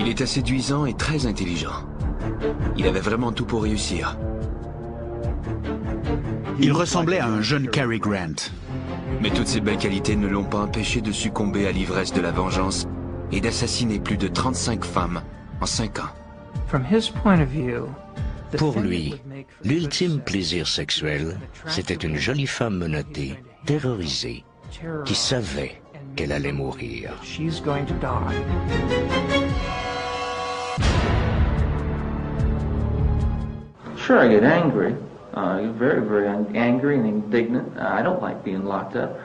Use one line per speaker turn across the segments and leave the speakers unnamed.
Il était séduisant et très intelligent. Il avait vraiment tout pour réussir.
Il ressemblait à un jeune Cary Grant.
Mais toutes ces belles qualités ne l'ont pas empêché de succomber à l'ivresse de la vengeance et d'assassiner plus de 35 femmes en 5 ans.
Pour lui, l'ultime plaisir sexuel, c'était une jolie femme menottée, terrorisée, qui savait qu'elle allait mourir.
Sure, I get angry. Very, very angry and indignant. I don't like being locked up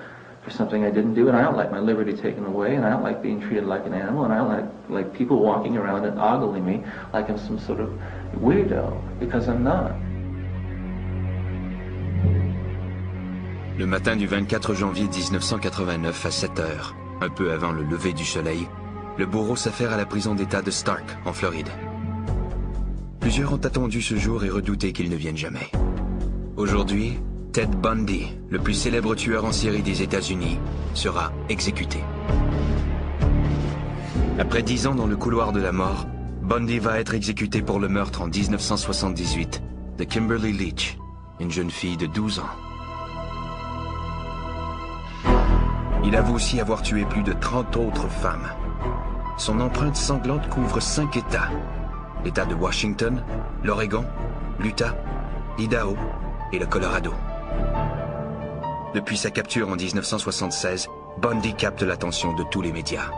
for something I didn't do, and I don't like my liberty taken away, and I don't like being treated like an animal, and I don't like people walking around and ogling me like I'm some sort of weirdo, because I'm not.
Le matin du 24 janvier 1989 à 7 heures, un peu avant le lever du soleil, le bourreau s'affaire à la prison d'État de Stark, en Floride. Plusieurs ont attendu ce jour et redouté qu'il ne vienne jamais. Aujourd'hui, Ted Bundy, le plus célèbre tueur en série des États-Unis, sera exécuté. Après 10 ans dans le couloir de la mort, Bundy va être exécuté pour le meurtre en 1978 de Kimberly Leach, une jeune fille de 12 ans. Il avoue aussi avoir tué plus de 30 autres femmes. Son empreinte sanglante couvre 5 États. L'État de Washington, l'Oregon, l'Utah, l'Idaho et le Colorado. Depuis sa capture en 1976, Bundy capte l'attention de tous les médias.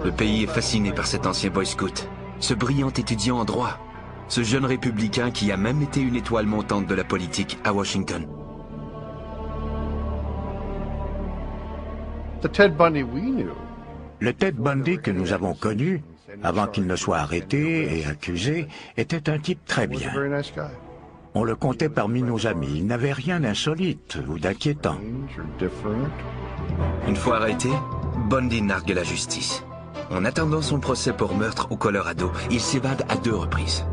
Le pays est fasciné par cet ancien Boy Scout, ce brillant étudiant en droit, ce jeune républicain qui a même été une étoile montante de la politique à Washington.
Le Ted Bundy que nous avons connu, avant qu'il ne soit arrêté et accusé, était un type très bien. On le comptait parmi nos amis. Il n'avait rien d'insolite ou d'inquiétant.
Une fois arrêté, Bundy nargue la justice. En attendant son procès pour meurtre au Colorado, il s'évade à 2 reprises.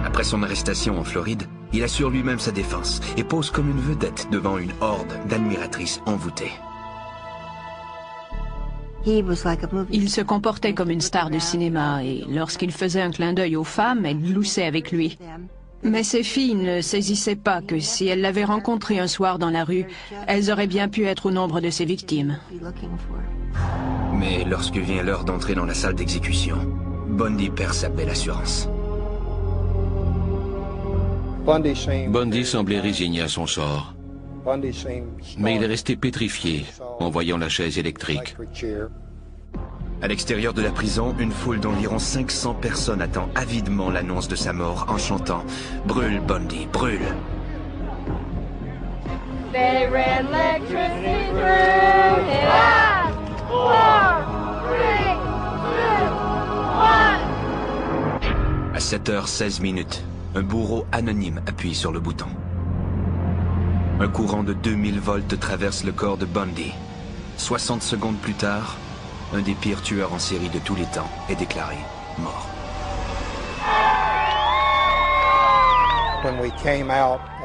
Après son arrestation en Floride, il assure lui-même sa défense et pose comme une vedette devant une horde d'admiratrices envoûtées.
Il se comportait comme une star de cinéma et lorsqu'il faisait un clin d'œil aux femmes, elles gloussaient avec lui. Mais ces filles ne saisissaient pas que si elles l'avaient rencontré un soir dans la rue, elles auraient bien pu être au nombre de ses victimes.
Mais lorsque vient l'heure d'entrer dans la salle d'exécution, Bundy perd sa belle assurance.
Bundy semblait résigné à son sort, mais il est resté pétrifié en voyant la chaise électrique.
À l'extérieur de la prison, une foule d'environ 500 personnes attend avidement l'annonce de sa mort en chantant « Brûle, Bundy, brûle !» À 7h16, un bourreau anonyme appuie sur le bouton. Un courant de 2000 volts traverse le corps de Bundy. 60 secondes plus tard, un des pires tueurs en série de tous les temps est déclaré mort.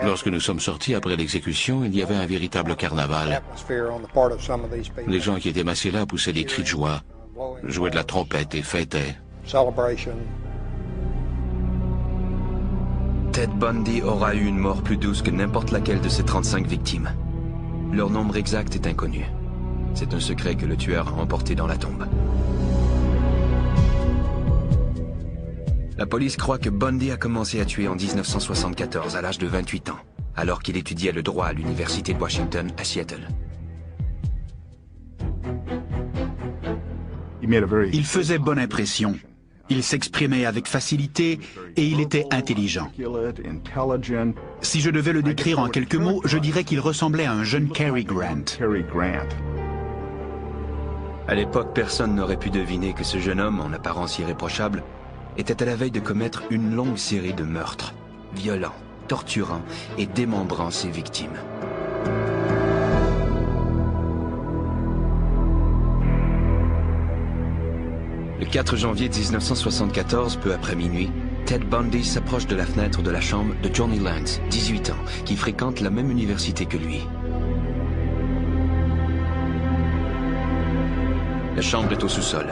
Lorsque nous sommes sortis après l'exécution, il y avait un véritable carnaval. Les gens qui étaient massés là poussaient des cris de joie, jouaient de la trompette et fêtaient.
Ted Bundy aura eu une mort plus douce que n'importe laquelle de ses 35 victimes. Leur nombre exact est inconnu. C'est un secret que le tueur a emporté dans la tombe. La police croit que Bundy a commencé à tuer en 1974 à l'âge de 28 ans, alors qu'il étudiait le droit à l'université de Washington à Seattle.
Il faisait bonne impression. Il s'exprimait avec facilité et il était intelligent. Si je devais le décrire en quelques mots, je dirais qu'il ressemblait à un jeune Cary Grant.
À l'époque, personne n'aurait pu deviner que ce jeune homme, en apparence irréprochable, était à la veille de commettre une longue série de meurtres, violents, torturant et démembrant ses victimes. Le 4 janvier 1974, peu après minuit, Ted Bundy s'approche de la fenêtre de la chambre de Johnny Lance, 18 ans, qui fréquente la même université que lui. La chambre est au sous-sol.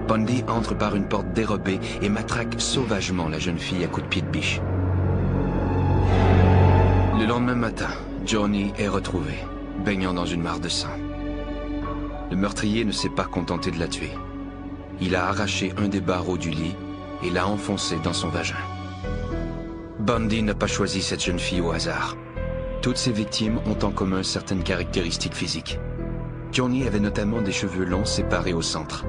Bundy entre par une porte dérobée et matraque sauvagement la jeune fille à coups de pied de biche. Le lendemain matin, Johnny est retrouvé, baignant dans une mare de sang. Le meurtrier ne s'est pas contenté de la tuer. Il a arraché un des barreaux du lit et l'a enfoncé dans son vagin. Bundy n'a pas choisi cette jeune fille au hasard. Toutes ses victimes ont en commun certaines caractéristiques physiques. Johnny avait notamment des cheveux longs séparés au centre.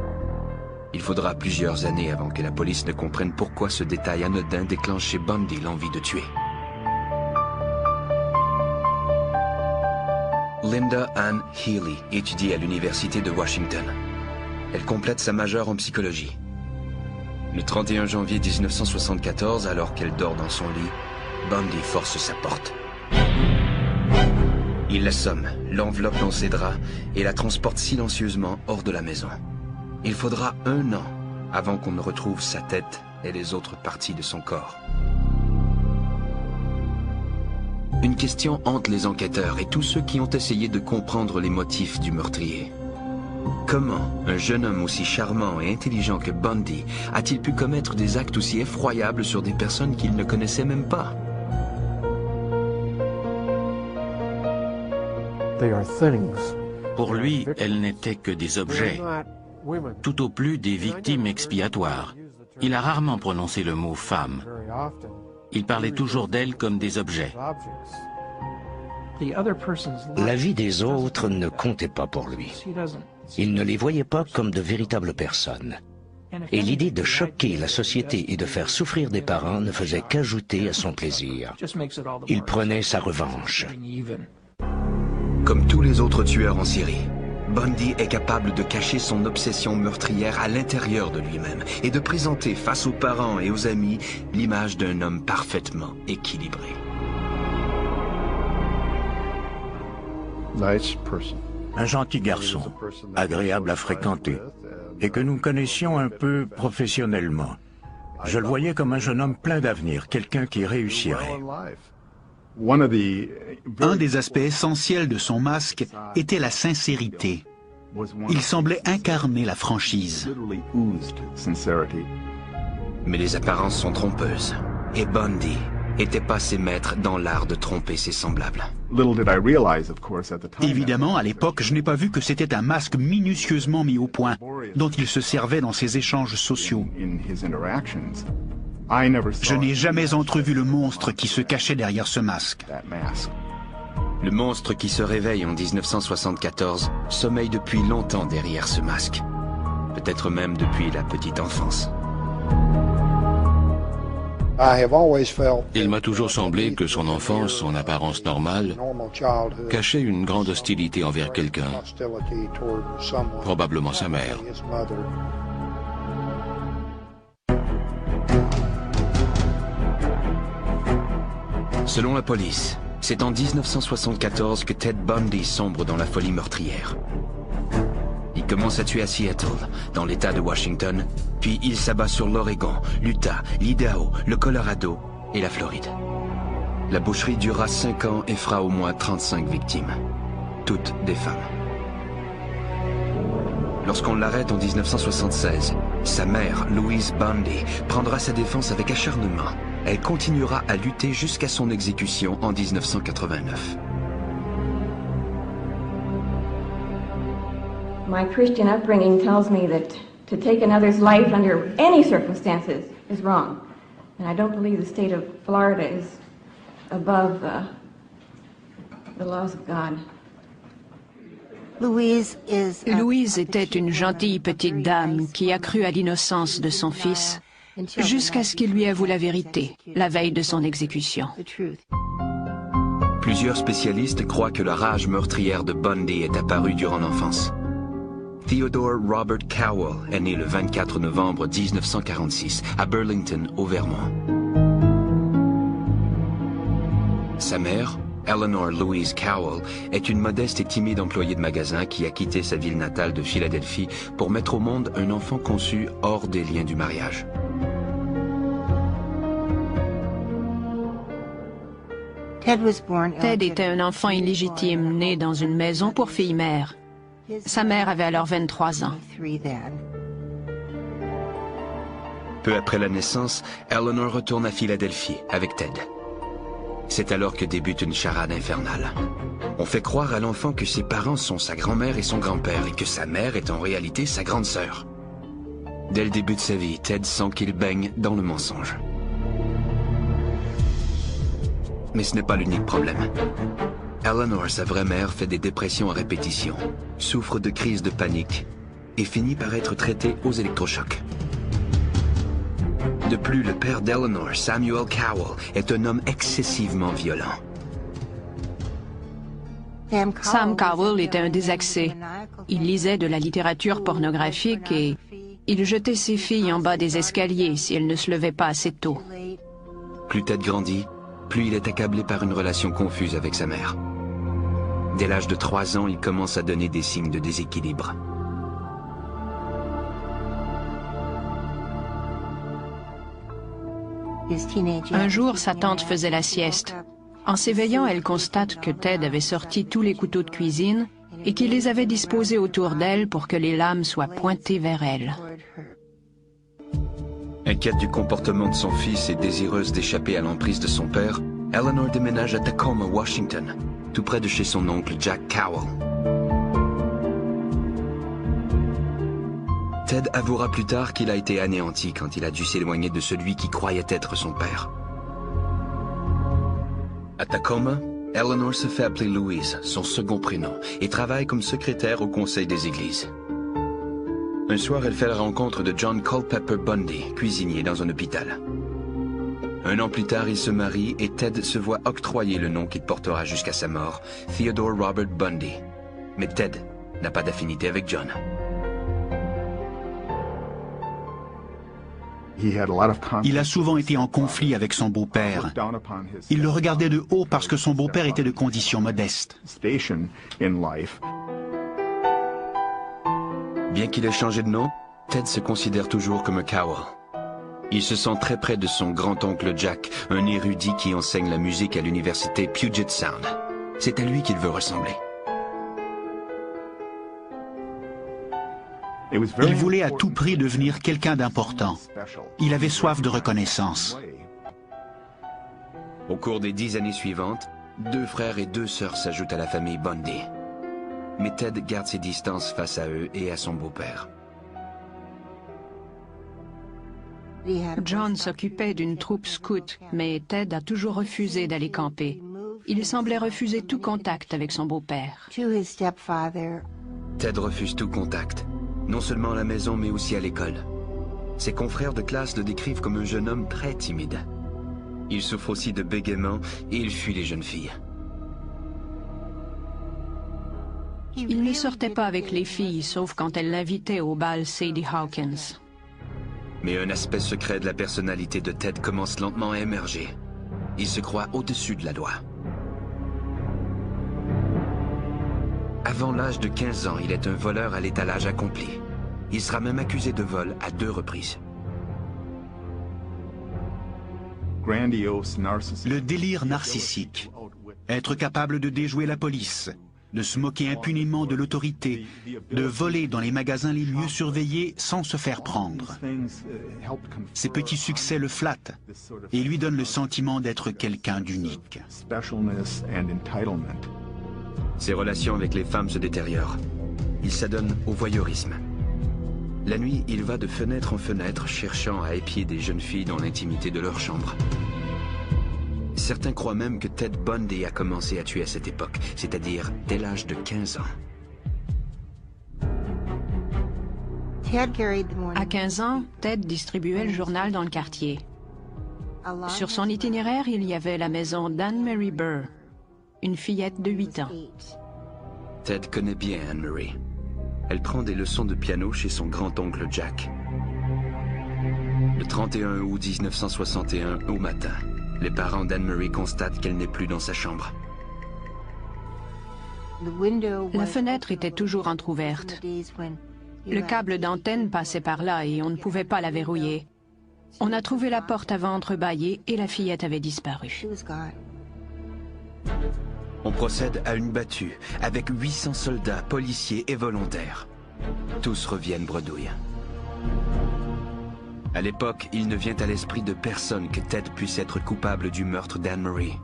Il faudra plusieurs années avant que la police ne comprenne pourquoi ce détail anodin déclenche chez Bundy l'envie de tuer. Linda Ann Healy étudie à l'université de Washington. Elle complète sa majeure en psychologie. Le 31 janvier 1974, alors qu'elle dort dans son lit, Bundy force sa porte. Il l'assomme, l'enveloppe dans ses draps et la transporte silencieusement hors de la maison. Il faudra 1 an avant qu'on ne retrouve sa tête et les autres parties de son corps. Une question hante les enquêteurs et tous ceux qui ont essayé de comprendre les motifs du meurtrier. Comment un jeune homme aussi charmant et intelligent que Bundy a-t-il pu commettre des actes aussi effroyables sur des personnes qu'il ne connaissait même pas?
Pour lui, elles n'étaient que des objets, tout au plus des victimes expiatoires. Il a rarement prononcé le mot « femme ». Il parlait toujours d'elles comme des objets.
La vie des autres ne comptait pas pour lui. Il ne les voyait pas comme de véritables personnes. Et l'idée de choquer la société et de faire souffrir des parents ne faisait qu'ajouter à son plaisir. Il prenait sa revanche.
Comme tous les autres tueurs en série, Bundy est capable de cacher son obsession meurtrière à l'intérieur de lui-même et de présenter face aux parents et aux amis l'image d'un homme parfaitement équilibré.
Un gentil garçon, agréable à fréquenter, et que nous connaissions un peu professionnellement. Je le voyais comme un jeune homme plein d'avenir, quelqu'un qui réussirait.
Un des aspects essentiels de son masque était la sincérité. Il semblait incarner la franchise.
Mais les apparences sont trompeuses, et Bundy était passé maître dans l'art de tromper ses semblables.
Évidemment, à l'époque, je n'ai pas vu que c'était un masque minutieusement mis au point, dont il se servait dans ses échanges sociaux. Je n'ai jamais entrevu le monstre qui se cachait derrière ce masque.
Le monstre qui se réveille en 1974 sommeille depuis longtemps derrière ce masque. Peut-être même depuis la petite enfance.
Il m'a toujours semblé que son enfance, son apparence normale, cachait une grande hostilité envers quelqu'un, probablement sa mère.
Selon la police, c'est en 1974 que Ted Bundy sombre dans la folie meurtrière. Il commence à tuer à Seattle, dans l'État de Washington, puis il s'abat sur l'Oregon, l'Utah, l'Idaho, le Colorado et la Floride. La boucherie dura 5 ans et fera au moins 35 victimes, toutes des femmes. Lorsqu'on l'arrête en 1976, sa mère, Louise Bundy, prendra sa défense avec acharnement. Elle continuera à lutter jusqu'à son exécution en 1989.
My Christian upbringing tells me that to take another's life under any circumstances is wrong. And I don't believe the state of Florida is above the laws of God.
Louise était une gentille petite dame qui a cru à l'innocence de son fils jusqu'à ce qu'il lui avoue la vérité, la veille de son exécution.
Plusieurs spécialistes croient que la rage meurtrière de Bundy est apparue durant l'enfance. Theodore Robert Cowell est né le 24 novembre 1946 à Burlington, au Vermont. Sa mère, Eleanor Louise Cowell, est une modeste et timide employée de magasin qui a quitté sa ville natale de Philadelphie pour mettre au monde un enfant conçu hors des liens du mariage.
Ted était un enfant illégitime né dans une maison pour filles mères. Sa mère avait alors 23 ans.
Peu après la naissance, Eleanor retourne à Philadelphie avec Ted. C'est alors que débute une charade infernale. On fait croire à l'enfant que ses parents sont sa grand-mère et son grand-père et que sa mère est en réalité sa grande sœur. Dès le début de sa vie, Ted sent qu'il baigne dans le mensonge. Mais ce n'est pas l'unique problème. Eleanor, sa vraie mère, fait des dépressions à répétition, souffre de crises de panique et finit par être traitée aux électrochocs. De plus, le père d'Eleanor, Samuel Cowell, est un homme excessivement violent.
Sam Cowell était un désaxé. Il lisait de la littérature pornographique et il jetait ses filles en bas des escaliers si elles ne se levaient pas assez tôt.
Plus Ted grandit, plus il est accablé par une relation confuse avec sa mère. Dès l'âge de 3 ans, il commence à donner des signes de déséquilibre.
Un jour, sa tante faisait la sieste. En s'éveillant, elle constate que Ted avait sorti tous les couteaux de cuisine et qu'il les avait disposés autour d'elle pour que les lames soient pointées vers elle.
Inquiète du comportement de son fils et désireuse d'échapper à l'emprise de son père, Eleanor déménage à Tacoma, Washington, tout près de chez son oncle Jack Cowell. Ted avouera plus tard qu'il a été anéanti quand il a dû s'éloigner de celui qui croyait être son père. À Tacoma, Eleanor se fait appeler Louise, son second prénom, et travaille comme secrétaire au conseil des églises. Un soir, elle fait la rencontre de John Culpeper Bundy, cuisinier dans un hôpital. Un an plus tard, ils se marient et Ted se voit octroyer le nom qu'il portera jusqu'à sa mort, Theodore Robert Bundy. Mais Ted n'a pas d'affinité avec John.
Il a souvent été en conflit avec son beau-père. Il le regardait de haut parce que son beau-père était de condition modeste.
Bien qu'il ait changé de nom, Ted se considère toujours comme un Cowell. Il se sent très près de son grand-oncle Jack, un érudit qui enseigne la musique à l'université Puget Sound. C'est à lui qu'il veut ressembler.
Il voulait à tout prix devenir quelqu'un d'important. Il avait soif de reconnaissance.
Au cours des 10 années suivantes, 2 frères et 2 sœurs s'ajoutent à la famille Bundy. Mais Ted garde ses distances face à eux et à son beau-père.
John s'occupait d'une troupe scout, mais Ted a toujours refusé d'aller camper. Il semblait refuser tout contact avec son beau-père.
Ted refuse tout contact, non seulement à la maison mais aussi à l'école. Ses confrères de classe le décrivent comme un jeune homme très timide. Il souffre aussi de bégaiement et il fuit les jeunes filles.
Il ne sortait pas avec les filles, sauf quand elles l'invitaient au bal Sadie Hawkins.
Mais un aspect secret de la personnalité de Ted commence lentement à émerger. Il se croit au-dessus de la loi. Avant l'âge de 15 ans, il est un voleur à l'étalage accompli. Il sera même accusé de vol à 2 reprises.
Le délire narcissique. Être capable de déjouer la police, de se moquer impunément de l'autorité, de voler dans les magasins les mieux surveillés sans se faire prendre. Ces petits succès le flattent et lui donnent le sentiment d'être quelqu'un d'unique.
Ses relations avec les femmes se détériorent. Il s'adonne au voyeurisme. La nuit, il va de fenêtre en fenêtre cherchant à épier des jeunes filles dans l'intimité de leur chambre. Certains croient même que Ted Bundy a commencé à tuer à cette époque, c'est-à-dire dès l'âge de 15 ans.
À 15 ans, Ted distribuait le journal dans le quartier. Sur son itinéraire, il y avait la maison d'Anne-Marie Burr, une fillette de 8 ans.
Ted connaît bien Anne-Marie. Elle prend des leçons de piano chez son grand-oncle Jack. Le 31 août 1961, au matin, les parents d'Anne-Marie constatent qu'elle n'est plus dans sa chambre.
La fenêtre était toujours entrouverte. Le câble d'antenne passait par là et on ne pouvait pas la verrouiller. On a trouvé la porte avant entrebâillée et la fillette avait disparu.
On procède à une battue avec 800 soldats, policiers et volontaires. Tous reviennent bredouilles. À l'époque, il ne vient à l'esprit de personne que Ted puisse être coupable du meurtre d'Anne-Marie.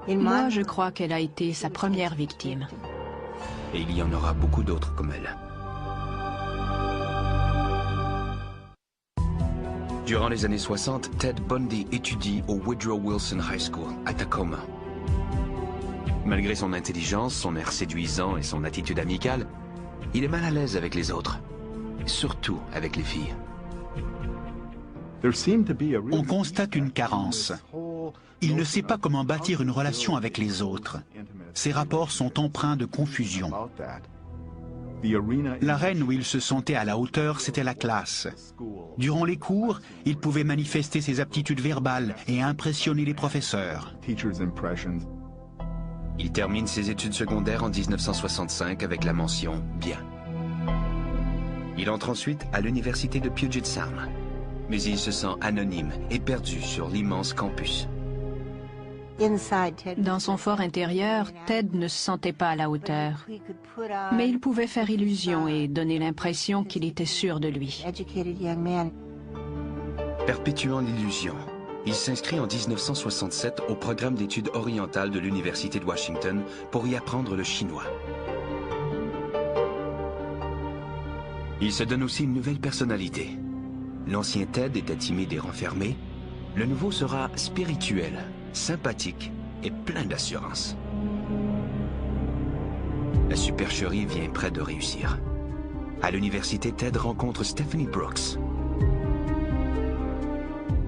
Moi, je crois qu'elle a été sa première victime.
Et il y en aura beaucoup d'autres comme elle. Durant les années 60, Ted Bundy étudie au Woodrow Wilson High School à Tacoma. Malgré son intelligence, son air séduisant et son attitude amicale, il est mal à l'aise avec les autres, surtout avec les filles.
On constate une carence. Il ne sait pas comment bâtir une relation avec les autres. Ses rapports sont empreints de confusion. L'arène où il se sentait à la hauteur, c'était la classe. Durant les cours, il pouvait manifester ses aptitudes verbales et impressionner les professeurs.
Il termine ses études secondaires en 1965 avec la mention « Bien ». Il entre ensuite à l'université de Puget Sound, mais il se sent anonyme et perdu sur l'immense campus.
Dans son fort intérieur, Ted ne se sentait pas à la hauteur. Mais il pouvait faire illusion et donner l'impression qu'il était sûr de lui.
Perpétuant l'illusion, il s'inscrit en 1967 au programme d'études orientales de l'Université de Washington pour y apprendre le chinois. Il se donne aussi une nouvelle personnalité. L'ancien Ted était timide et renfermé. Le nouveau sera spirituel, sympathique et plein d'assurance. La supercherie vient près de réussir. À l'université, Ted rencontre Stephanie Brooks.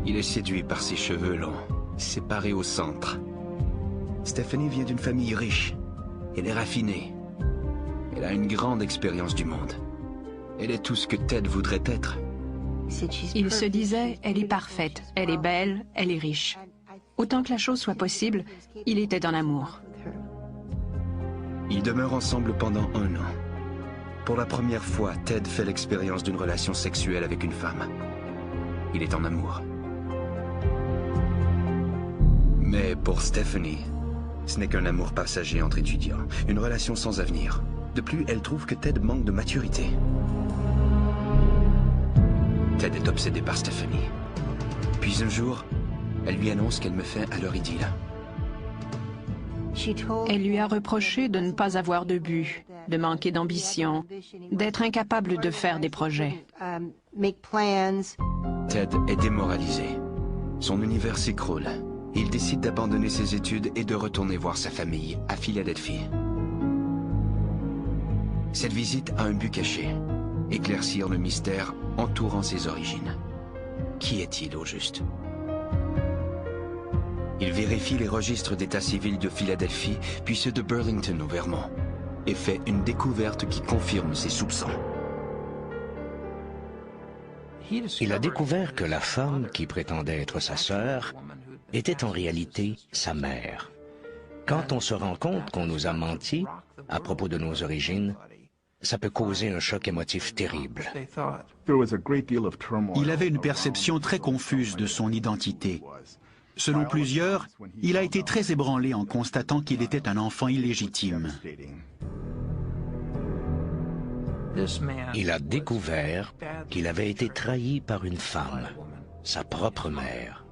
Il est séduit par ses cheveux longs, séparés au centre. Stephanie vient d'une famille riche. Elle est raffinée. Elle a une grande expérience du monde. Elle est tout ce que Ted voudrait être.
Il se disait, elle est parfaite, elle est belle, elle est riche. Autant que la chose soit possible, il était en amour.
Ils demeurent ensemble pendant 1 an. Pour la première fois, Ted fait l'expérience d'une relation sexuelle avec une femme. Il est en amour. Mais pour Stephanie, ce n'est qu'un amour passager entre étudiants, une relation sans avenir. De plus, elle trouve que Ted manque de maturité. Ted est obsédé par Stephanie. Puis un jour, elle lui annonce qu'elle me fait à leur idylle.
Elle lui a reproché de ne pas avoir de but, de manquer d'ambition, d'être incapable de faire des projets.
Ted est démoralisé. Son univers s'écroule. Il décide d'abandonner ses études et de retourner voir sa famille à Philadelphie. Cette visite a un but caché, éclaircir le mystère entourant ses origines. Qui est-il au juste? Il vérifie les registres d'état civil de Philadelphie, puis ceux de Burlington au Vermont, et fait une découverte qui confirme ses soupçons.
Il a découvert que la femme qui prétendait être sa sœur était en réalité sa mère. Quand on se rend compte qu'on nous a menti à propos de nos origines, ça peut causer un choc émotif terrible.
Il avait une perception très confuse de son identité. Selon plusieurs, il a été très ébranlé en constatant qu'il était un enfant illégitime.
Il a découvert qu'il avait été trahi par une femme, sa propre mère.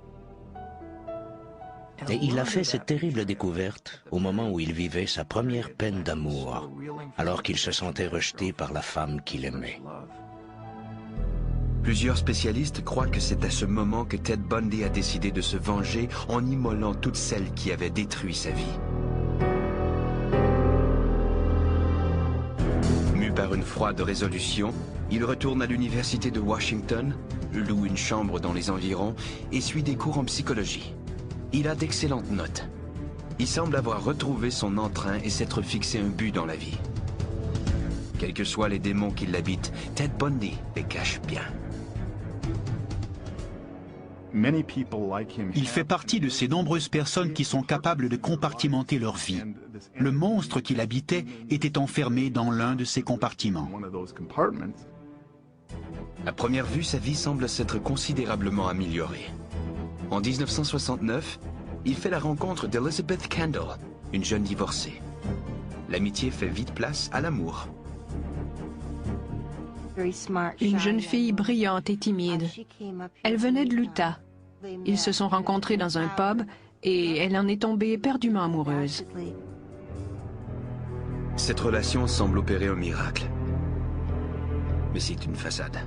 Et il a fait cette terrible découverte au moment où il vivait sa première peine d'amour, alors qu'il se sentait rejeté par la femme qu'il aimait.
Plusieurs spécialistes croient que c'est à ce moment que Ted Bundy a décidé de se venger en immolant toutes celles qui avaient détruit sa vie. Mu par une froide résolution, il retourne à l'université de Washington, loue une chambre dans les environs et suit des cours en psychologie. Il a d'excellentes notes. Il semble avoir retrouvé son entrain et s'être fixé un but dans la vie. Quels que soient les démons qui l'habitent, Ted Bundy les cache bien.
Il fait partie de ces nombreuses personnes qui sont capables de compartimenter leur vie. Le monstre qu'il habitait était enfermé dans l'un de ces compartiments.
À première vue, sa vie semble s'être considérablement améliorée. En 1969, il fait la rencontre d'Elizabeth Kendall, une jeune divorcée. L'amitié fait vite place à l'amour.
Une jeune fille brillante et timide. Elle venait de l'Utah. Ils se sont rencontrés dans un pub et elle en est tombée éperdument amoureuse.
Cette relation semble opérer un miracle. Mais c'est une façade.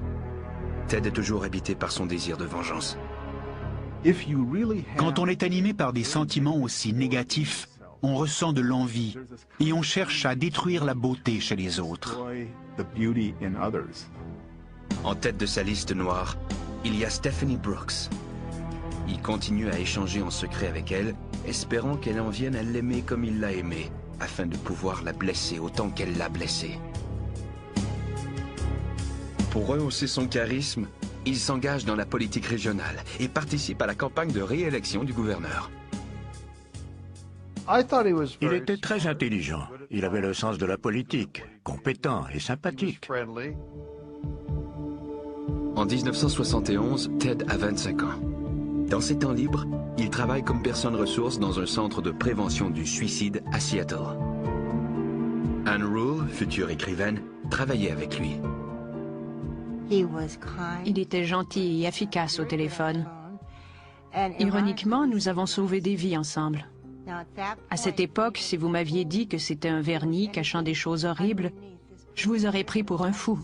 Ted est toujours habité par son désir de vengeance.
Quand on est animé par des sentiments aussi négatifs, on ressent de l'envie et on cherche à détruire la beauté chez les autres.
En tête de sa liste noire, il y a Stephanie Brooks. Il continue à échanger en secret avec elle, espérant qu'elle en vienne à l'aimer comme il l'a aimé, afin de pouvoir la blesser autant qu'elle l'a blessé. Pour rehausser son charisme, il s'engage dans la politique régionale et participe à la campagne de réélection du gouverneur.
Il était très intelligent. Il avait le sens de la politique, compétent et sympathique.
En 1971, Ted a 25 ans. Dans ses temps libres, il travaille comme personne ressource dans un centre de prévention du suicide à Seattle. Anne Rule, future écrivaine, travaillait avec lui.
Il était gentil et efficace au téléphone. Ironiquement, nous avons sauvé des vies ensemble. À cette époque, si vous m'aviez dit que c'était un vernis cachant des choses horribles, je vous aurais pris pour un fou.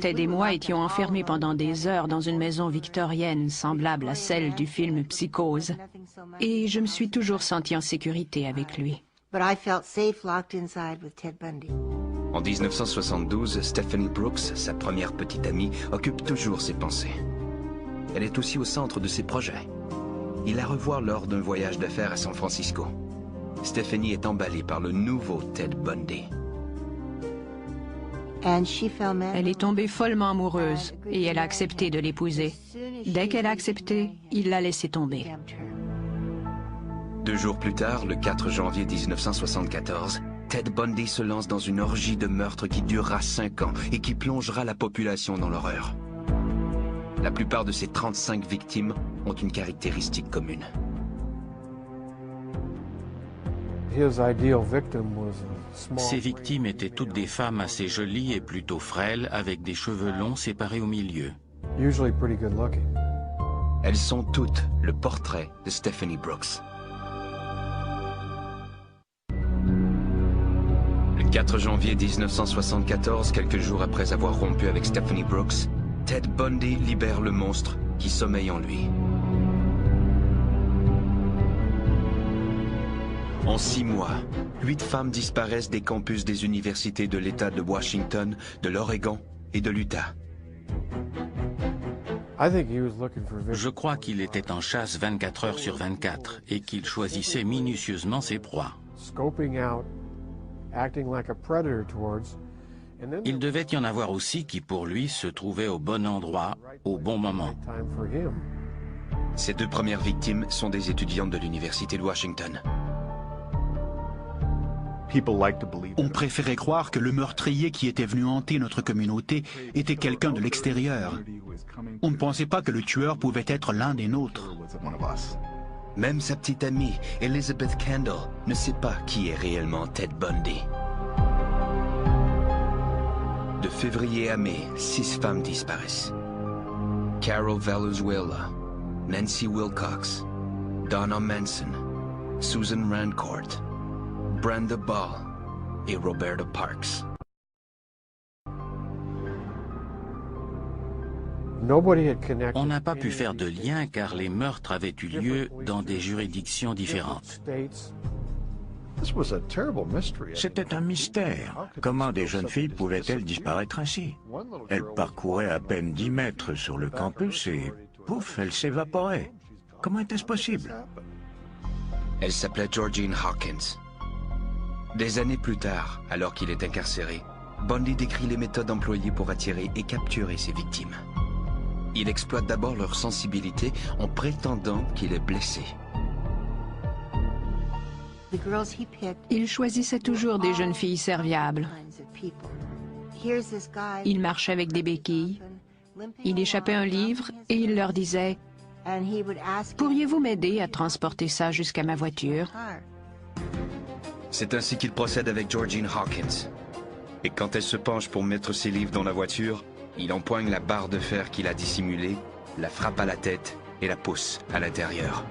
Ted et moi étions enfermés pendant des heures dans une maison victorienne semblable à celle du film Psychose. Et je me suis toujours sentie en sécurité avec lui.
En 1972, Stephanie Brooks, sa première petite amie, occupe toujours ses pensées. Elle est aussi au centre de ses projets. Il la revoit lors d'un voyage d'affaires à San Francisco. Stephanie est emballée par le nouveau Ted Bundy.
Elle est tombée follement amoureuse et elle a accepté de l'épouser. Dès qu'elle a accepté, il l'a laissé tomber.
2 jours plus tard, le 4 janvier 1974, Ted Bundy se lance dans une orgie de meurtre qui durera 5 ans et qui plongera la population dans l'horreur. La plupart de ces 35 victimes ont une caractéristique commune.
Ses victimes étaient toutes des femmes assez jolies et plutôt frêles, avec des cheveux longs séparés au milieu.
Elles sont toutes le portrait de Stephanie Brooks. Le 4 janvier 1974, quelques jours après avoir rompu avec Stephanie Brooks, Ted Bundy libère le monstre qui sommeille en lui. En 6 mois, 8 femmes disparaissent des campus des universités de l'État de Washington, de l'Oregon et de l'Utah.
Je crois qu'il était en chasse 24 heures sur 24 et qu'il choisissait minutieusement ses proies. Il devait y en avoir aussi qui, pour lui, se trouvaient au bon endroit, au bon moment.
Ces 2 premières victimes sont des étudiantes de l'Université de Washington.
On préférait croire que le meurtrier qui était venu hanter notre communauté était quelqu'un de l'extérieur. On ne pensait pas que le tueur pouvait être l'un des nôtres.
Même sa petite amie, Elizabeth Kendall, ne sait pas qui est réellement Ted Bundy. De février à mai, 6 femmes disparaissent. Carol Valenzuela, Nancy Wilcox, Donna Manson, Susan Rancourt, Brenda Ball et Roberta Parks.
On n'a pas pu faire de lien car les meurtres avaient eu lieu dans des juridictions différentes.
C'était un mystère. Comment des jeunes filles pouvaient-elles disparaître ainsi? Elles parcouraient à peine 10 mètres sur le campus et, pouf, elles s'évaporaient. Comment était-ce possible?
Elle s'appelait Georgine Hawkins. Des années plus tard, alors qu'il est incarcéré, Bundy décrit les méthodes employées pour attirer et capturer ses victimes. Il exploite d'abord leur sensibilité en prétendant qu'il est blessé.
Il choisissait toujours des jeunes filles serviables. Il marchait avec des béquilles. Il échappait un livre et il leur disait Pourriez-vous m'aider à transporter ça jusqu'à ma voiture?
C'est ainsi qu'il procède avec Georgine Hawkins. Et quand elle se penche pour mettre ses livres dans la voiture, il empoigne la barre de fer qu'il a dissimulée, la frappe à la tête et la pousse à l'intérieur.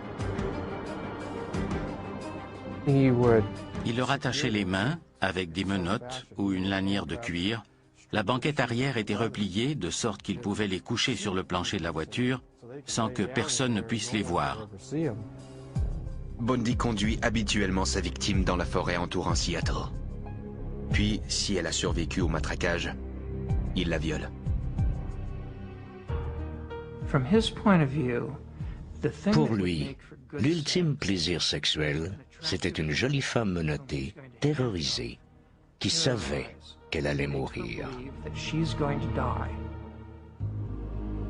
Il leur attachait les mains avec des menottes ou une lanière de cuir. La banquette arrière était repliée de sorte qu'ils pouvaient les coucher sur le plancher de la voiture sans que personne ne puisse les voir.
Bundy conduit habituellement sa victime dans la forêt entourant Seattle. Puis, si elle a survécu au matraquage, il la viole.
Pour lui, l'ultime plaisir sexuel, c'était une jolie femme menottée, terrorisée, qui savait qu'elle allait mourir.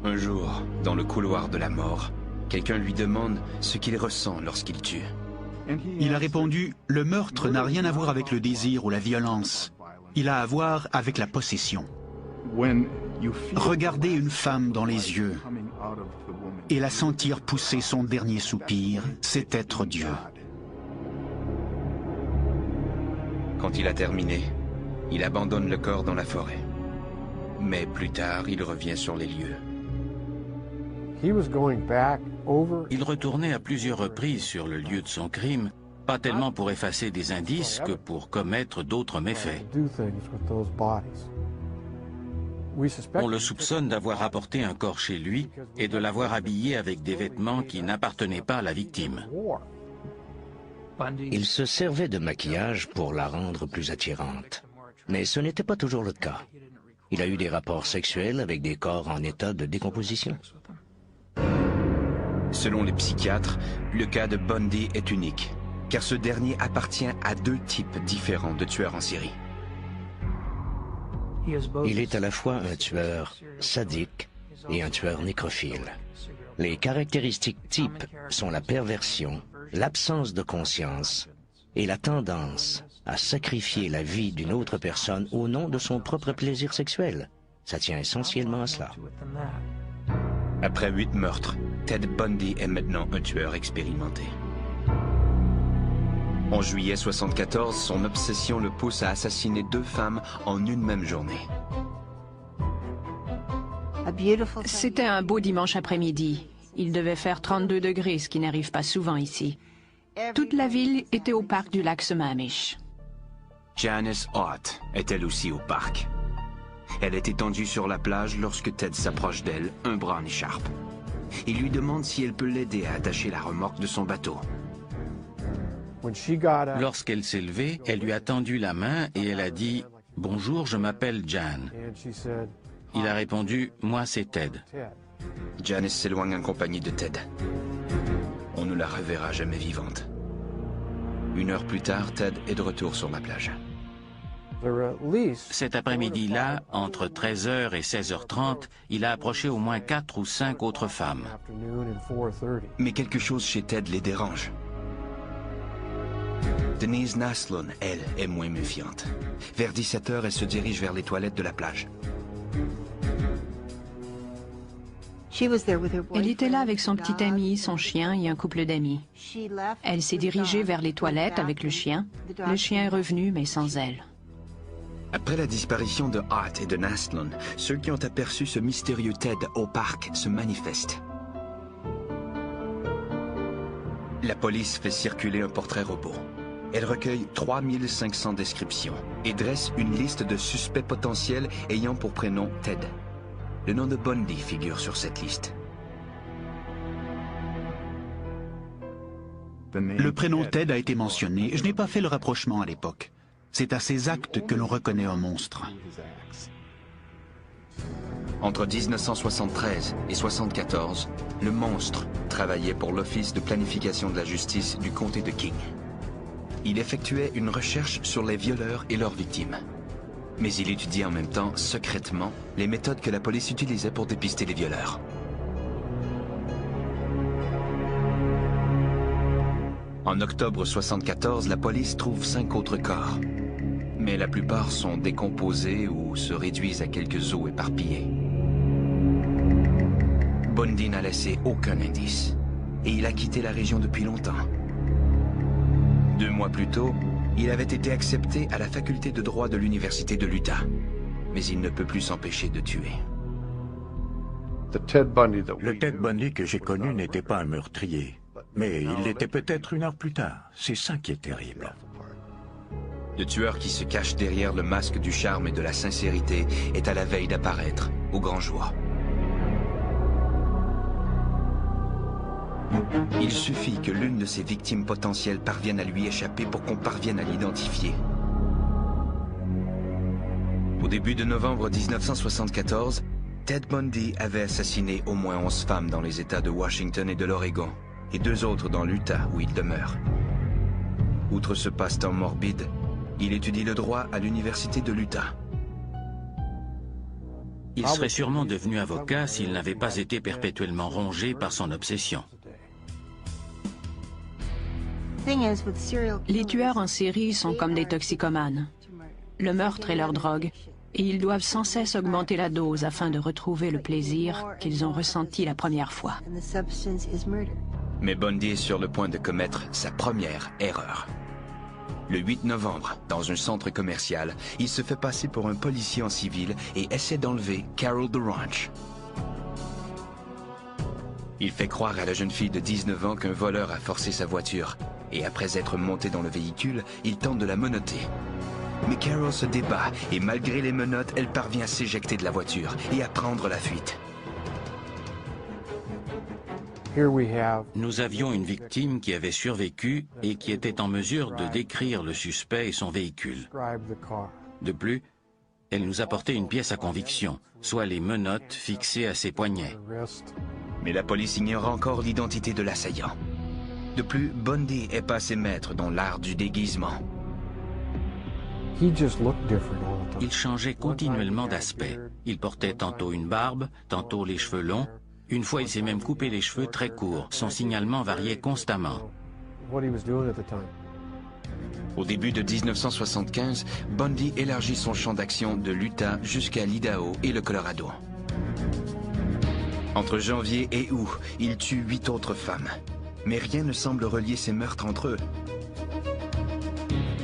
Un jour, dans le couloir de la mort, quelqu'un lui demande ce qu'il ressent lorsqu'il tue.
Il a répondu « Le meurtre n'a rien à voir avec le désir ou la violence. Il a à voir avec la possession. Regarder une femme dans les yeux et la sentir pousser son dernier soupir, c'est être Dieu. »
Quand il a terminé, il abandonne le corps dans la forêt. Mais plus tard, il revient sur les lieux.
Il retournait à plusieurs reprises sur le lieu de son crime, pas tellement pour effacer des indices que pour commettre d'autres méfaits. On le soupçonne d'avoir apporté un corps chez lui et de l'avoir habillé avec des vêtements qui n'appartenaient pas à la victime.
Il se servait de maquillage pour la rendre plus attirante. Mais ce n'était pas toujours le cas. Il a eu des rapports sexuels avec des corps en état de décomposition.
Selon les psychiatres, le cas de Bundy est unique, car ce dernier appartient à deux types différents de tueurs en série.
Il est à la fois un tueur sadique et un tueur nécrophile. Les caractéristiques types sont la perversion, l'absence de conscience et la tendance à sacrifier la vie d'une autre personne au nom de son propre plaisir sexuel. Ça tient essentiellement à cela.
Après 8 meurtres, Ted Bundy est maintenant un tueur expérimenté. En juillet 1974, son obsession le pousse à assassiner 2 femmes en une même journée.
C'était un beau dimanche après-midi. Il devait faire 32 degrés, ce qui n'arrive pas souvent ici. Toute la ville était au parc du lac Sammamish.
Janice Ott est elle aussi au parc. Elle est étendue sur la plage lorsque Ted s'approche d'elle, un bras en écharpe. Il lui demande si elle peut l'aider à attacher la remorque de son bateau.
Lorsqu'elle s'est levée, elle lui a tendu la main et elle a dit « Bonjour, je m'appelle Jan ». Il a répondu « Moi, c'est Ted ».
Janice s'éloigne en compagnie de Ted. On ne la reverra jamais vivante. 1 heure plus tard, Ted est de retour sur la plage.
Cet après-midi-là, entre 13h et 16h30, il a approché au moins 4 ou 5 autres femmes.
Mais quelque chose chez Ted les dérange. Denise Naslund, elle, est moins méfiante. Vers 17h, elle se dirige vers les toilettes de la plage.
Elle était là avec son petit ami, son chien et un couple d'amis. Elle s'est dirigée vers les toilettes avec le chien. Le chien est revenu, mais sans elle.
Après la disparition de Hart et de Naslund, ceux qui ont aperçu ce mystérieux Ted au parc se manifestent. La police fait circuler un portrait robot. Elle recueille 3500 descriptions et dresse une liste de suspects potentiels ayant pour prénom Ted. Le nom de Bundy figure sur cette liste.
Le prénom Ted a été mentionné. Je n'ai pas fait le rapprochement à l'époque. C'est à ses actes que l'on reconnaît un monstre.
Entre 1973 et 1974, le monstre travaillait pour l'Office de planification de la justice du comté de King. Il effectuait une recherche sur les violeurs et leurs victimes. Mais il étudiait en même temps, secrètement, les méthodes que la police utilisait pour dépister les violeurs. En octobre 1974, la police trouve 5 autres corps. Mais la plupart sont décomposés ou se réduisent à quelques os éparpillés. Bundy n'a laissé aucun indice. Et il a quitté la région depuis longtemps. 2 mois plus tôt, il avait été accepté à la faculté de droit de l'université de l'Utah. Mais il ne peut plus s'empêcher de tuer.
Le Ted Bundy que j'ai connu n'était pas un meurtrier. Mais il l'était peut-être 1 heure plus tard. C'est ça qui est terrible.
Le tueur qui se cache derrière le masque du charme et de la sincérité est à la veille d'apparaître au grand jour. Il suffit que l'une de ses victimes potentielles parvienne à lui échapper pour qu'on parvienne à l'identifier. Au début de novembre 1974, Ted Bundy avait assassiné au moins 11 femmes dans les États de Washington et de l'Oregon, et 2 autres dans l'Utah où il demeure. Outre ce passe-temps morbide, il étudie le droit à l'université de l'Utah.
Il serait sûrement devenu avocat s'il n'avait pas été perpétuellement rongé par son obsession.
Les tueurs en série sont comme des toxicomanes. Le meurtre est leur drogue, et ils doivent sans cesse augmenter la dose afin de retrouver le plaisir qu'ils ont ressenti la première fois.
Mais Bundy est sur le point de commettre sa première erreur. Le 8 novembre, dans un centre commercial, il se fait passer pour un policier en civil et essaie d'enlever Carol DeRanch. Il fait croire à la jeune fille de 19 ans qu'un voleur a forcé sa voiture, et après être monté dans le véhicule, il tente de la menotter. Mais Carol se débat, et malgré les menottes, elle parvient à s'éjecter de la voiture et à prendre la fuite.
Nous avions une victime qui avait survécu et qui était en mesure de décrire le suspect et son véhicule. De plus, elle nous apportait une pièce à conviction, soit les menottes fixées à ses poignets.
Mais la police ignore encore l'identité de l'assaillant. De plus, Bundy est passé maître dans l'art du déguisement.
Il changeait continuellement d'aspect. Il portait tantôt une barbe, tantôt les cheveux longs. Une fois, il s'est même coupé les cheveux très courts. Son signalement variait constamment.
Au début de 1975, Bundy élargit son champ d'action de l'Utah jusqu'à l'Idaho et le Colorado. Entre janvier et août, il tue 8 autres femmes. Mais rien ne semble relier ces meurtres entre eux.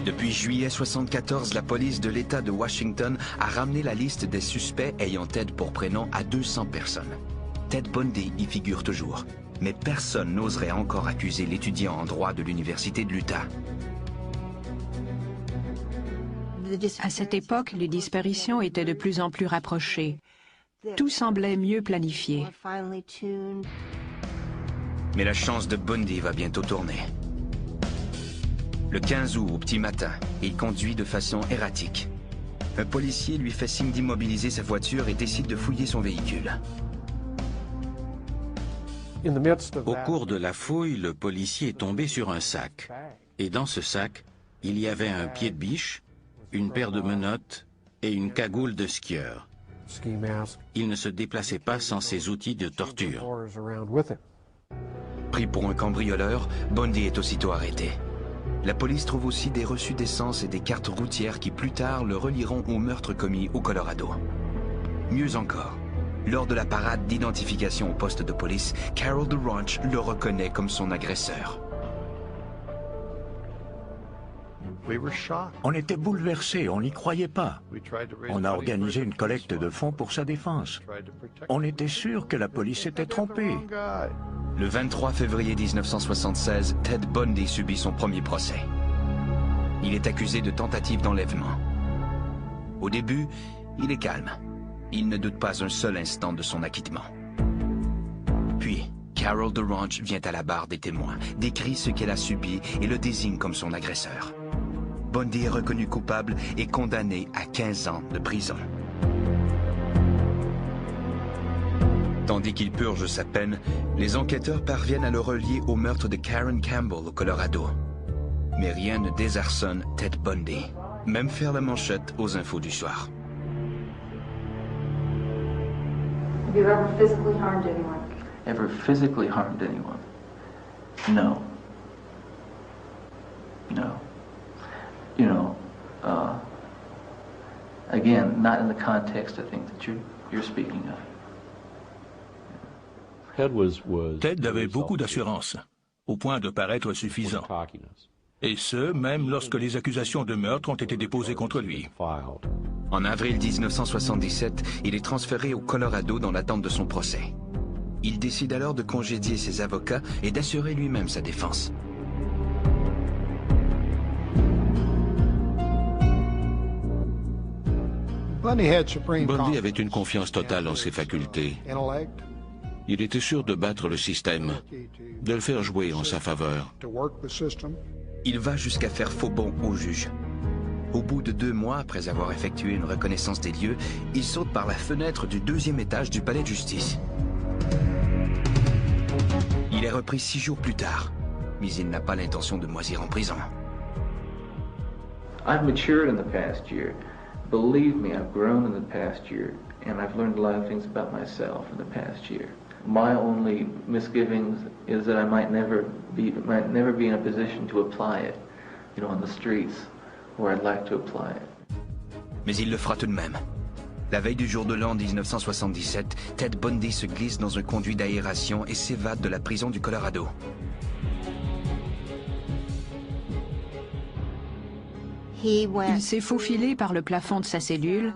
Depuis juillet 1974, la police de l'État de Washington a ramené la liste des suspects ayant Ted pour prénom à 200 personnes. Ted Bundy y figure toujours, mais personne n'oserait encore accuser l'étudiant en droit de l'université de l'Utah.
À cette époque, les disparitions étaient de plus en plus rapprochées. Tout semblait mieux planifié.
Mais la chance de Bundy va bientôt tourner. Le 15 août, au petit matin, il conduit de façon erratique. Un policier lui fait signe d'immobiliser sa voiture et décide de fouiller son véhicule.
Au cours de la fouille, le policier est tombé sur un sac. Et dans ce sac, il y avait un pied de biche, une paire de menottes et une cagoule de skieur. Il ne se déplaçait pas sans ses outils de torture.
Pris pour un cambrioleur, Bundy est aussitôt arrêté. La police trouve aussi des reçus d'essence et des cartes routières qui plus tard le relieront au meurtre commis au Colorado. Mieux encore, lors de la parade d'identification au poste de police, Carol DeRanch le reconnaît comme son agresseur.
On était bouleversés, on n'y croyait pas. On a organisé une collecte de fonds pour sa défense. On était sûr que la police s'était trompée.
Le 23 février 1976, Ted Bundy subit son premier procès. Il est accusé de tentative d'enlèvement. Au début, il est calme. Il ne doute pas un seul instant de son acquittement. Puis, Carol DeRanch vient à la barre des témoins, décrit ce qu'elle a subi et le désigne comme son agresseur. Bundy est reconnu coupable et condamné à 15 ans de prison. Tandis qu'il purge sa peine, les enquêteurs parviennent à le relier au meurtre de Karen Campbell au Colorado. Mais rien ne désarçonne Ted Bundy, même faire la manchette aux infos du soir.
Have you ever physically harmed anyone?
Ever physically harmed anyone? No. No. You know, again, not in the context I think that you're speaking of.
Ted avait beaucoup d'assurance, au point de paraître suffisant. Et ce, même lorsque les accusations de meurtre ont été déposées contre lui.
En avril 1977, il est transféré au Colorado dans l'attente de son procès. Il décide alors de congédier ses avocats et d'assurer lui-même sa défense.
Bundy avait une confiance totale en ses facultés. Il était sûr de battre le système, de le faire jouer en sa faveur.
Il va jusqu'à faire faux bond au juge. Au bout de 2 mois, après avoir effectué une reconnaissance des lieux, il saute par la fenêtre du 2e étage du palais de justice. Il est repris 6 jours plus tard, mais il n'a pas l'intention de moisir en prison.
I've matured in the past year. Believe me, I've grown in the past year, and I've learned a lot of things about myself in the past year. My only misgivings is that I might never be in a position to apply it, you know, on the streets where I'd like to apply it.
Mais il le fera tout de même. La veille du jour de l'an 1977, Ted Bundy se glisse dans un conduit d'aération et s'évade de la prison du Colorado.
Il s'est faufilé par le plafond de sa cellule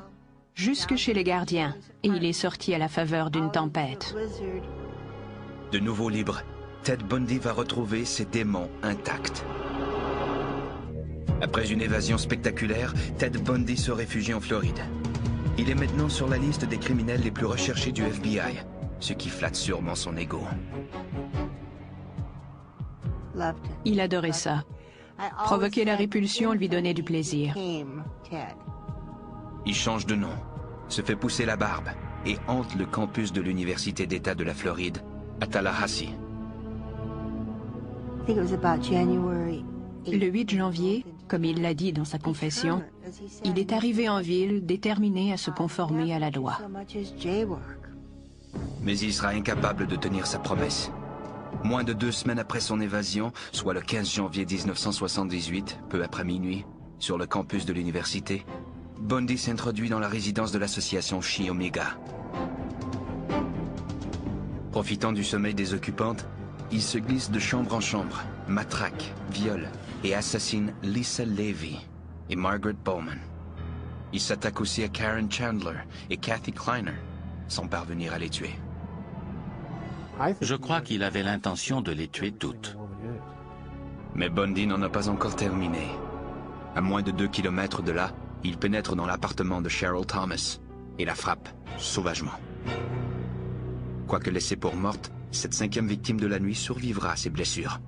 jusque chez les gardiens et il est sorti à la faveur d'une tempête.
De nouveau libre, Ted Bundy va retrouver ses démons intacts. Après une évasion spectaculaire, Ted Bundy se réfugie en Floride. Il est maintenant sur la liste des criminels les plus recherchés du FBI, ce qui flatte sûrement son ego.
Il adorait ça. Provoquer la répulsion lui donnait du plaisir.
Il change de nom, se fait pousser la barbe et hante le campus de l'Université d'État de la Floride, à Tallahassee.
Le 8 janvier, comme il l'a dit dans sa confession, il est arrivé en ville déterminé à se conformer à la loi.
Mais il sera incapable de tenir sa promesse. Moins de 2 semaines après son évasion, soit le 15 janvier 1978, peu après minuit, sur le campus de l'université, Bundy s'introduit dans la résidence de l'association Chi Omega. Profitant du sommeil des occupantes, il se glisse de chambre en chambre, matraque, viole et assassine Lisa Levy et Margaret Bowman. Il s'attaque aussi à Karen Chandler et Kathy Kleiner, sans parvenir à les tuer.
Je crois qu'il avait l'intention de les tuer toutes.
Mais Bundy n'en a pas encore terminé. À moins de 2 kilomètres de là, il pénètre dans l'appartement de Cheryl Thomas et la frappe sauvagement. Quoique laissée pour morte, cette 5e victime de la nuit survivra à ses blessures.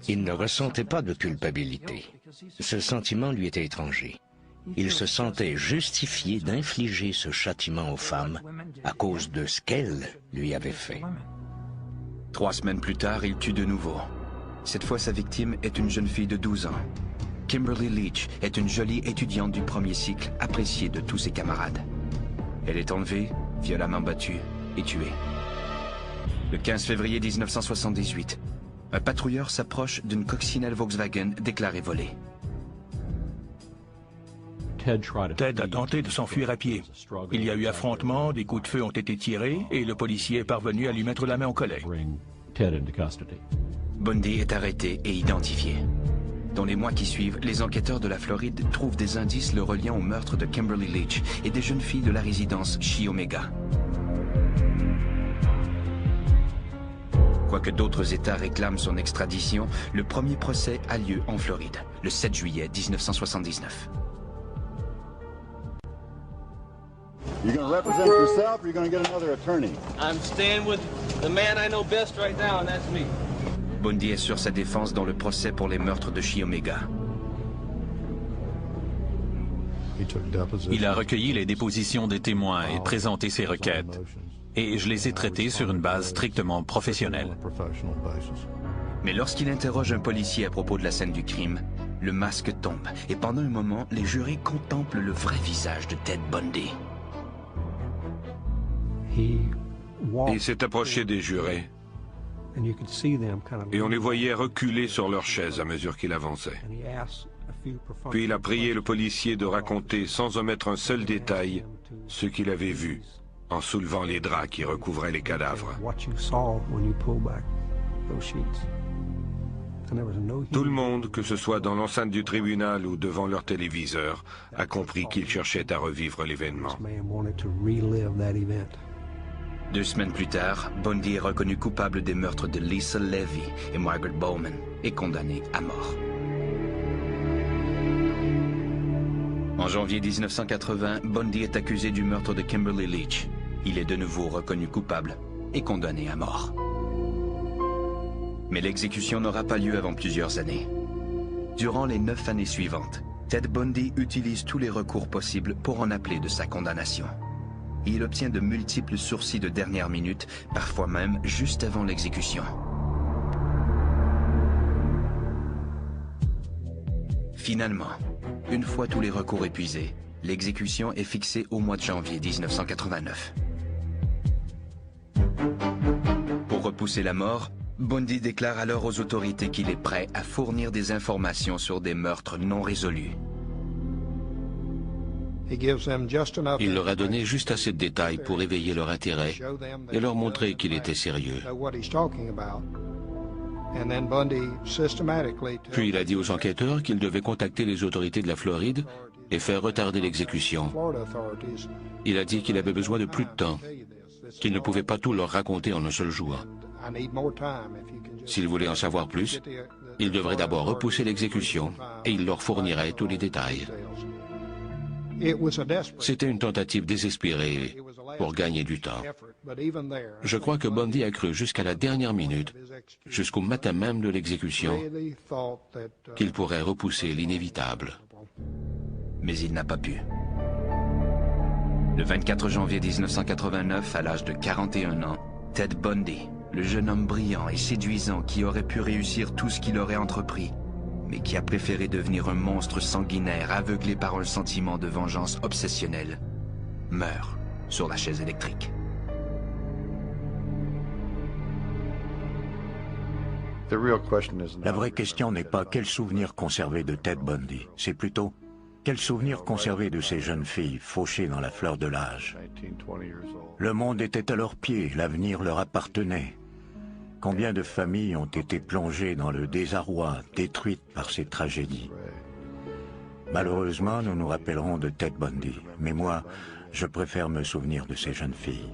Il ne ressentait pas de culpabilité. Ce sentiment lui était étranger. Il se sentait justifié d'infliger ce châtiment aux femmes à cause de ce qu'elles lui avaient fait.
3 semaines plus tard, il tue de nouveau. Cette fois, sa victime est une jeune fille de 12 ans. Kimberly Leach est une jolie étudiante du 1er cycle, appréciée de tous ses camarades. Elle est enlevée, violemment battue et tuée. Le 15 février 1978, un patrouilleur s'approche d'une coccinelle Volkswagen déclarée volée.
Ted a tenté de s'enfuir à pied. Il y a eu affrontement, des coups de feu ont été tirés et le policier est parvenu à lui mettre la main au collet.
Bundy est arrêté et identifié. Dans les mois qui suivent, les enquêteurs de la Floride trouvent des indices le reliant au meurtre de Kimberly Leach et des jeunes filles de la résidence Chi Omega. Quoique d'autres États réclament son extradition, le premier procès a lieu en Floride, le 7 juillet 1979.
You're going to represent yourself or you're going to get another attorney?
I'm staying with the man I know best right now, and that's me.
Bundy assure sa défense dans le procès pour les meurtres de Chi Omega.
Il a recueilli les dépositions des témoins et présenté ses requêtes. Et je les ai traitées sur une base strictement professionnelle.
Mais lorsqu'il interroge un policier à propos de la scène du crime, le masque tombe et pendant un moment, les jurés contemplent le vrai visage de Ted Bundy.
Il s'est approché des jurés et on les voyait reculer sur leurs chaises à mesure qu'il avançait. Puis il a prié le policier de raconter sans omettre un seul détail ce qu'il avait vu, en soulevant les draps qui recouvraient les cadavres. Tout le monde, que ce soit dans l'enceinte du tribunal ou devant leur téléviseur, a compris qu'il cherchait à revivre l'événement.
2 semaines plus tard, Bundy est reconnu coupable des meurtres de Lisa Levy et Margaret Bowman et condamné à mort. En janvier 1980, Bundy est accusé du meurtre de Kimberly Leach. Il est de nouveau reconnu coupable et condamné à mort. Mais l'exécution n'aura pas lieu avant plusieurs années. Durant les 9 années suivantes, Ted Bundy utilise tous les recours possibles pour en appeler de sa condamnation. Il obtient de multiples sursis de dernière minute, parfois même juste avant l'exécution. Finalement, une fois tous les recours épuisés, l'exécution est fixée au mois de janvier 1989. Pour repousser la mort, Bundy déclare alors aux autorités qu'il est prêt à fournir des informations sur des meurtres non résolus.
Il leur a donné juste assez de détails pour éveiller leur intérêt et leur montrer qu'il était sérieux. Puis il a dit aux enquêteurs qu'ils devaient contacter les autorités de la Floride et faire retarder l'exécution. Il a dit qu'il avait besoin de plus de temps, qu'il ne pouvait pas tout leur raconter en un seul jour. S'ils voulaient en savoir plus, ils devraient d'abord repousser l'exécution et il leur fournirait tous les détails. C'était une tentative désespérée pour gagner du temps. Je crois que Bundy a cru jusqu'à la dernière minute, jusqu'au matin même de l'exécution, qu'il pourrait repousser l'inévitable.
Mais il n'a pas pu. Le 24 janvier 1989, à l'âge de 41 ans, Ted Bundy, le jeune homme brillant et séduisant qui aurait pu réussir tout ce qu'il aurait entrepris, mais qui a préféré devenir un monstre sanguinaire aveuglé par un sentiment de vengeance obsessionnelle, meurt sur la chaise électrique.
La vraie question n'est pas quel souvenir conserver de Ted Bundy, c'est plutôt quel souvenir conserver de ces jeunes filles fauchées dans la fleur de l'âge. Le monde était à leurs pieds, l'avenir leur appartenait. Combien de familles ont été plongées dans le désarroi, détruites par ces tragédies. Malheureusement, nous nous rappellerons de Ted Bundy, mais moi, je préfère me souvenir de ces jeunes filles.